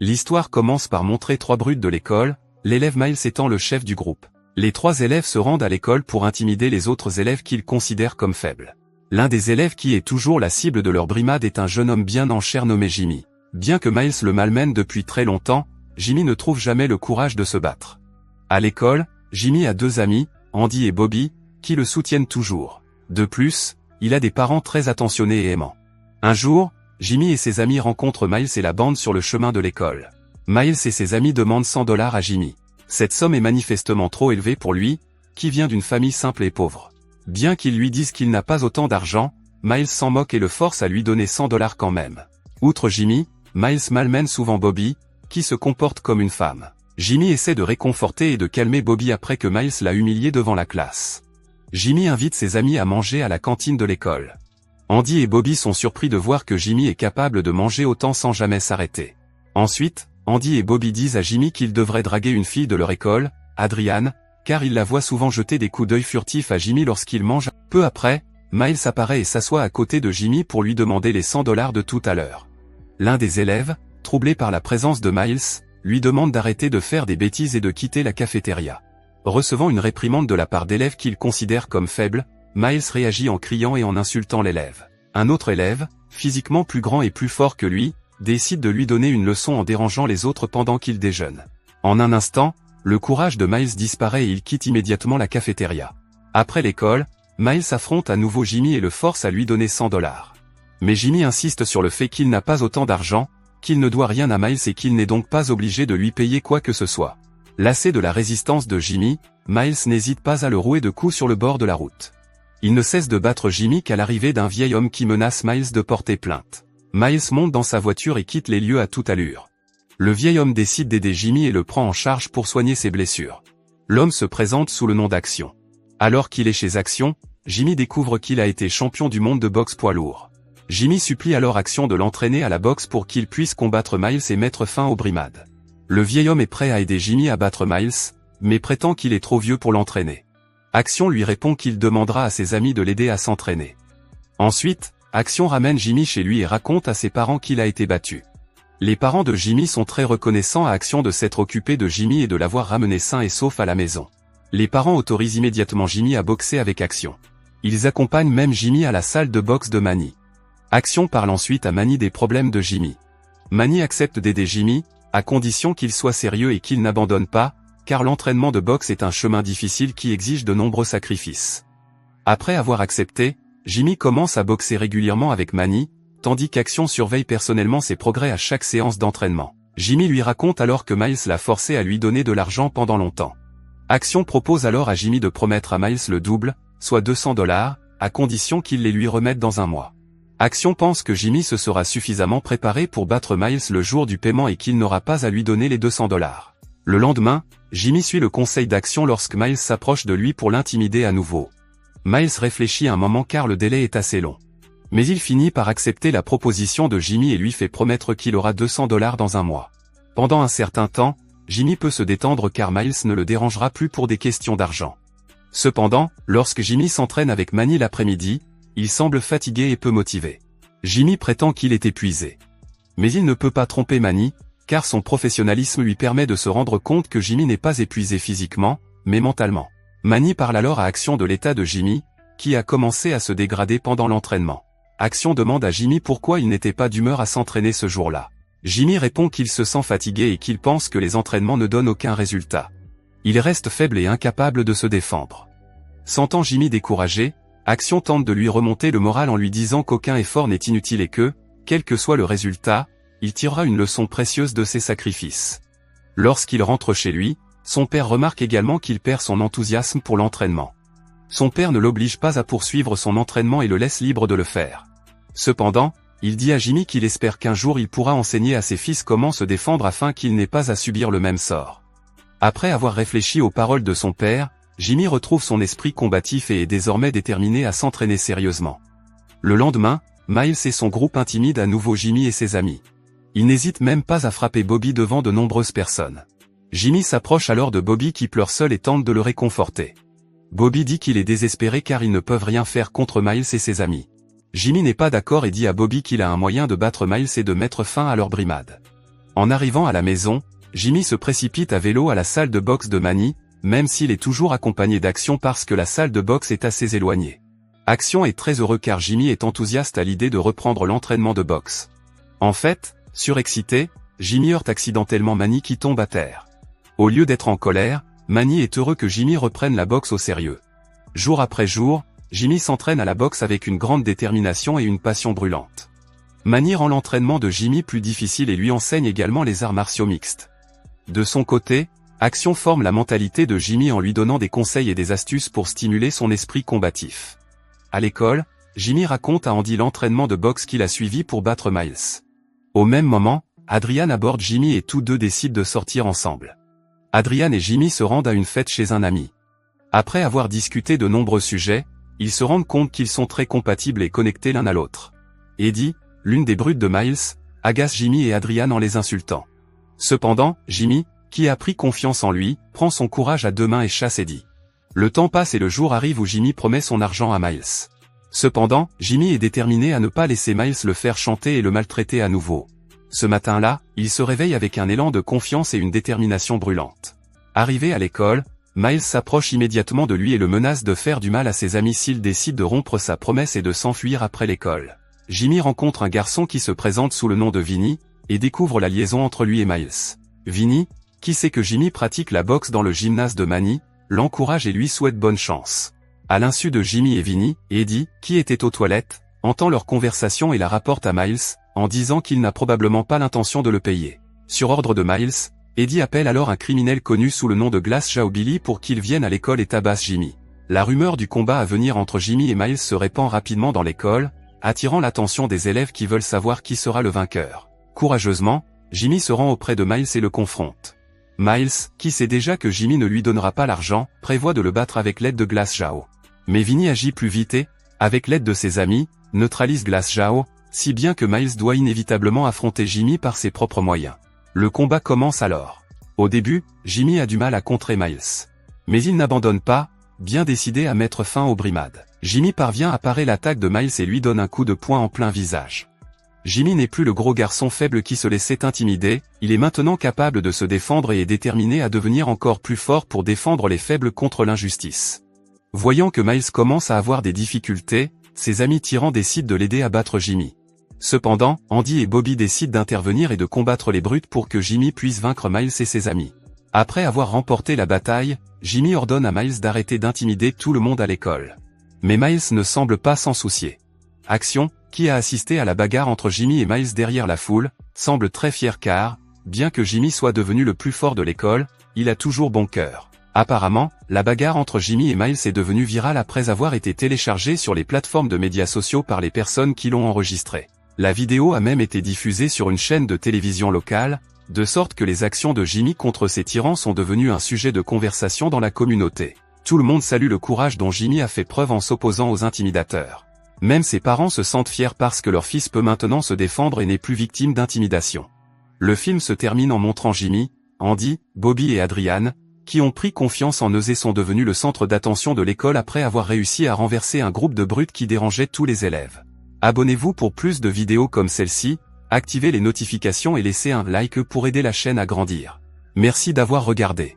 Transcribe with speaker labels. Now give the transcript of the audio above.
Speaker 1: L'histoire commence par montrer 3 brutes de l'école, l'élève Miles étant le chef du groupe. Les 3 élèves se rendent à l'école pour intimider les autres élèves qu'ils considèrent comme faibles. L'un des élèves qui est toujours la cible de leur brimade est un jeune homme bien en chair nommé Jimmy. Bien que Miles le malmène depuis très longtemps, Jimmy ne trouve jamais le courage de se battre. À l'école, Jimmy a 2 amis, Andy et Bobby, qui le soutiennent toujours. De plus, il a des parents très attentionnés et aimants. Un jour, Jimmy et ses amis rencontrent Miles et la bande sur le chemin de l'école. Miles et ses amis demandent $100 à Jimmy. Cette somme est manifestement trop élevée pour lui, qui vient d'une famille simple et pauvre. Bien qu'ils lui disent qu'il n'a pas autant d'argent, Miles s'en moque et le force à lui donner $100 quand même. Outre Jimmy, Miles malmène souvent Bobby, qui se comporte comme une femme. Jimmy essaie de réconforter et de calmer Bobby après que Miles l'a humilié devant la classe. Jimmy invite ses amis à manger à la cantine de l'école. Andy et Bobby sont surpris de voir que Jimmy est capable de manger autant sans jamais s'arrêter. Ensuite, Andy et Bobby disent à Jimmy qu'il devrait draguer une fille de leur école, Adriane, car il la voit souvent jeter des coups d'œil furtifs à Jimmy lorsqu'il mange. Peu après, Miles apparaît et s'assoit à côté de Jimmy pour lui demander les $100 de tout à l'heure. L'un des élèves, troublé par la présence de Miles, lui demande d'arrêter de faire des bêtises et de quitter la cafétéria. Recevant une réprimande de la part d'élèves qu'il considère comme faibles, Miles réagit en criant et en insultant l'élève. Un autre élève, physiquement plus grand et plus fort que lui, décide de lui donner une leçon en dérangeant les autres pendant qu'il déjeune. En un instant, le courage de Miles disparaît et il quitte immédiatement la cafétéria. Après l'école, Miles affronte à nouveau Jimmy et le force à lui donner $100. Mais Jimmy insiste sur le fait qu'il n'a pas autant d'argent, qu'il ne doit rien à Miles et qu'il n'est donc pas obligé de lui payer quoi que ce soit. Lassé de la résistance de Jimmy, Miles n'hésite pas à le rouer de coups sur le bord de la route. Il ne cesse de battre Jimmy qu'à l'arrivée d'un vieil homme qui menace Miles de porter plainte. Miles monte dans sa voiture et quitte les lieux à toute allure. Le vieil homme décide d'aider Jimmy et le prend en charge pour soigner ses blessures. L'homme se présente sous le nom d'Action. Alors qu'il est chez Action, Jimmy découvre qu'il a été champion du monde de boxe poids lourd. Jimmy supplie alors Action de l'entraîner à la boxe pour qu'il puisse combattre Miles et mettre fin aux brimades. Le vieil homme est prêt à aider Jimmy à battre Miles, mais prétend qu'il est trop vieux pour l'entraîner. Action lui répond qu'il demandera à ses amis de l'aider à s'entraîner. Ensuite, Action ramène Jimmy chez lui et raconte à ses parents qu'il a été battu. Les parents de Jimmy sont très reconnaissants à Action de s'être occupé de Jimmy et de l'avoir ramené sain et sauf à la maison. Les parents autorisent immédiatement Jimmy à boxer avec Action. Ils accompagnent même Jimmy à la salle de boxe de Manny. Action parle ensuite à Manny des problèmes de Jimmy. Manny accepte d'aider Jimmy, à condition qu'il soit sérieux et qu'il n'abandonne pas, car l'entraînement de boxe est un chemin difficile qui exige de nombreux sacrifices. Après avoir accepté, Jimmy commence à boxer régulièrement avec Manny, tandis qu'Action surveille personnellement ses progrès à chaque séance d'entraînement. Jimmy lui raconte alors que Miles l'a forcé à lui donner de l'argent pendant longtemps. Action propose alors à Jimmy de promettre à Miles le double, soit $200, à condition qu'il les lui remette dans un mois. Action pense que Jimmy se sera suffisamment préparé pour battre Miles le jour du paiement et qu'il n'aura pas à lui donner les $200. Le lendemain, Jimmy suit le conseil d'Action lorsque Miles s'approche de lui pour l'intimider à nouveau. Miles réfléchit un moment car le délai est assez long. Mais il finit par accepter la proposition de Jimmy et lui fait promettre qu'il aura $200 dans un mois. Pendant un certain temps, Jimmy peut se détendre car Miles ne le dérangera plus pour des questions d'argent. Cependant, lorsque Jimmy s'entraîne avec Manny l'après-midi, il semble fatigué et peu motivé. Jimmy prétend qu'il est épuisé. Mais il ne peut pas tromper Manny, car son professionnalisme lui permet de se rendre compte que Jimmy n'est pas épuisé physiquement, mais mentalement. Manny parle alors à Action de l'état de Jimmy, qui a commencé à se dégrader pendant l'entraînement. Action demande à Jimmy pourquoi il n'était pas d'humeur à s'entraîner ce jour-là. Jimmy répond qu'il se sent fatigué et qu'il pense que les entraînements ne donnent aucun résultat. Il reste faible et incapable de se défendre. Sentant Jimmy découragé, Action tente de lui remonter le moral en lui disant qu'aucun effort n'est inutile et que, quel que soit le résultat, il tirera une leçon précieuse de ses sacrifices. Lorsqu'il rentre chez lui, son père remarque également qu'il perd son enthousiasme pour l'entraînement. Son père ne l'oblige pas à poursuivre son entraînement et le laisse libre de le faire. Cependant, il dit à Jimmy qu'il espère qu'un jour il pourra enseigner à ses fils comment se défendre afin qu'il n'ait pas à subir le même sort. Après avoir réfléchi aux paroles de son père, Jimmy retrouve son esprit combatif et est désormais déterminé à s'entraîner sérieusement. Le lendemain, Miles et son groupe intimident à nouveau Jimmy et ses amis. Ils n'hésitent même pas à frapper Bobby devant de nombreuses personnes. Jimmy s'approche alors de Bobby qui pleure seul et tente de le réconforter. Bobby dit qu'il est désespéré car ils ne peuvent rien faire contre Miles et ses amis. Jimmy n'est pas d'accord et dit à Bobby qu'il a un moyen de battre Miles et de mettre fin à leur brimade. En arrivant à la maison, Jimmy se précipite à vélo à la salle de boxe de Manny, même s'il est toujours accompagné d'Action parce que la salle de boxe est assez éloignée. Action est très heureux car Jimmy est enthousiaste à l'idée de reprendre l'entraînement de boxe. En fait, surexcité, Jimmy heurte accidentellement Manny qui tombe à terre. Au lieu d'être en colère, Manny est heureux que Jimmy reprenne la boxe au sérieux. Jour après jour, Jimmy s'entraîne à la boxe avec une grande détermination et une passion brûlante. Manny rend l'entraînement de Jimmy plus difficile et lui enseigne également les arts martiaux mixtes. De son côté, Action forme la mentalité de Jimmy en lui donnant des conseils et des astuces pour stimuler son esprit combatif. À l'école, Jimmy raconte à Andy l'entraînement de boxe qu'il a suivi pour battre Miles. Au même moment, Adrian aborde Jimmy et tous deux décident de sortir ensemble. Adrian et Jimmy se rendent à une fête chez un ami. Après avoir discuté de nombreux sujets, ils se rendent compte qu'ils sont très compatibles et connectés l'un à l'autre. Eddie, l'une des brutes de Miles, agace Jimmy et Adrian en les insultant. Cependant, Jimmy, qui a pris confiance en lui, prend son courage à deux mains et chasse Eddie. Le temps passe et le jour arrive où Jimmy promet son argent à Miles. Cependant, Jimmy est déterminé à ne pas laisser Miles le faire chanter et le maltraiter à nouveau. Ce matin-là, il se réveille avec un élan de confiance et une détermination brûlante. Arrivé à l'école, Miles s'approche immédiatement de lui et le menace de faire du mal à ses amis s'il décide de rompre sa promesse et de s'enfuir après l'école. Jimmy rencontre un garçon qui se présente sous le nom de Vinny, et découvre la liaison entre lui et Miles. Vinny, qui sait que Jimmy pratique la boxe dans le gymnase de Manny, l'encourage et lui souhaite bonne chance. À l'insu de Jimmy et Vinny, Eddie, qui était aux toilettes, entend leur conversation et la rapporte à Miles, en disant qu'il n'a probablement pas l'intention de le payer. Sur ordre de Miles, Eddie appelle alors un criminel connu sous le nom de Glass Joe Billy pour qu'il vienne à l'école et tabasse Jimmy. La rumeur du combat à venir entre Jimmy et Miles se répand rapidement dans l'école, attirant l'attention des élèves qui veulent savoir qui sera le vainqueur. Courageusement, Jimmy se rend auprès de Miles et le confronte. Miles, qui sait déjà que Jimmy ne lui donnera pas l'argent, prévoit de le battre avec l'aide de Glass Joe. Mais Vinny agit plus vite et, avec l'aide de ses amis, neutralise Glass Joe, si bien que Miles doit inévitablement affronter Jimmy par ses propres moyens. Le combat commence alors. Au début, Jimmy a du mal à contrer Miles. Mais il n'abandonne pas, bien décidé à mettre fin aux brimades. Jimmy parvient à parer l'attaque de Miles et lui donne un coup de poing en plein visage. Jimmy n'est plus le gros garçon faible qui se laissait intimider, il est maintenant capable de se défendre et est déterminé à devenir encore plus fort pour défendre les faibles contre l'injustice. Voyant que Miles commence à avoir des difficultés, ses amis tyrans décident de l'aider à battre Jimmy. Cependant, Andy et Bobby décident d'intervenir et de combattre les brutes pour que Jimmy puisse vaincre Miles et ses amis. Après avoir remporté la bataille, Jimmy ordonne à Miles d'arrêter d'intimider tout le monde à l'école. Mais Miles ne semble pas s'en soucier. Action, qui a assisté à la bagarre entre Jimmy et Miles derrière la foule, semble très fier car, bien que Jimmy soit devenu le plus fort de l'école, il a toujours bon cœur. Apparemment, la bagarre entre Jimmy et Miles est devenue virale après avoir été téléchargée sur les plateformes de médias sociaux par les personnes qui l'ont enregistrée. La vidéo a même été diffusée sur une chaîne de télévision locale, de sorte que les actions de Jimmy contre ses tyrans sont devenues un sujet de conversation dans la communauté. Tout le monde salue le courage dont Jimmy a fait preuve en s'opposant aux intimidateurs. Même ses parents se sentent fiers parce que leur fils peut maintenant se défendre et n'est plus victime d'intimidation. Le film se termine en montrant Jimmy, Andy, Bobby et Adrian, qui ont pris confiance en eux et sont devenus le centre d'attention de l'école après avoir réussi à renverser un groupe de brutes qui dérangeait tous les élèves. Abonnez-vous pour plus de vidéos comme celle-ci, activez les notifications et laissez un like pour aider la chaîne à grandir. Merci d'avoir regardé.